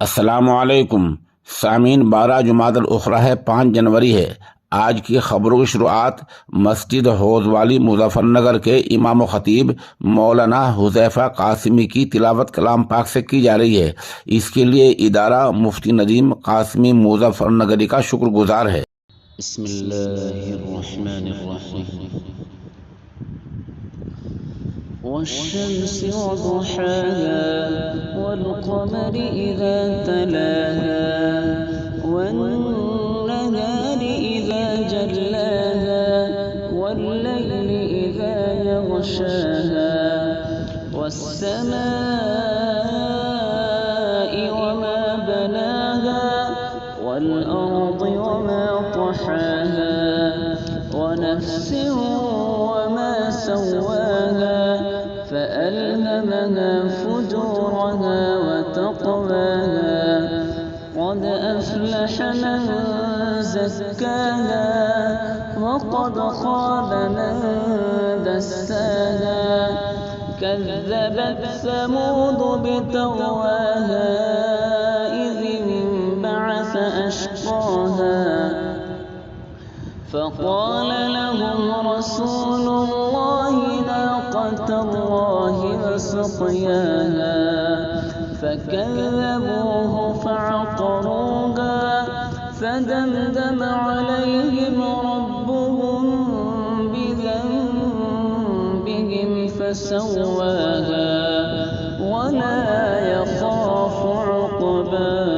अस्सलामुअलैकुम सामीन। 12 जुमादुल उखरा है, 5 जनवरी है। आज की खबरों की शुरुआत मस्जिद हौज वाली मुजफ्फरनगर के इमाम खतीब मौलाना हुज़ैफा कासिमी की तिलावत कलाम पाक से की जा रही है। इसके लिए इदारा मुफ्ती नदीम कासिमी मुजफ्फरनगरी का शुक्रगुजार है। والشمس وضحاها والقمر إذا تلاها والنهار إذا جلاها والليل إذا يغشاها والسماء وما بناها والأرض وما طحاها ونفس وما سواها فألهمها فجورها وتقواها قد أفلح من زكاها وقد خاب من دساها كذبت ثمود بتقواها إذ انبعث أشقاها فقال لهم رسول الله ناقة الله وسقياها فكذبوه فعقروها فدمدم عليهم ربهم بذنبهم فسواها ولا يخاف عقباها.